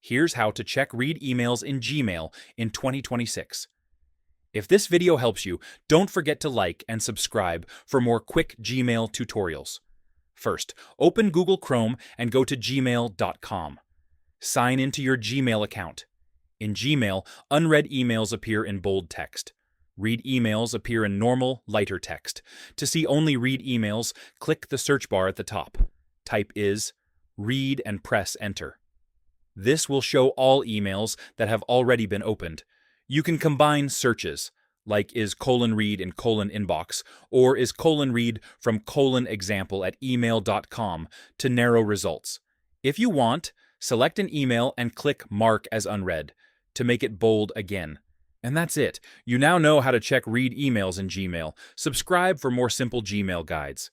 Here's how to check read emails in Gmail in 2026. If this video helps you, don't forget to like and subscribe for more quick Gmail tutorials. First, open Google Chrome and go to gmail.com. Sign into your Gmail account. In Gmail, unread emails appear in bold text. Read emails appear in normal, lighter text. To see only read emails, click the search bar at the top. Type is, read and press enter. This will show all emails that have already been opened. You can combine searches, like is : read in : inbox, or is : read from : example at email.com to narrow results. If you want, select an email and click Mark as unread to make it bold again. And that's it. You now know how to check read emails in Gmail. Subscribe for more simple Gmail guides.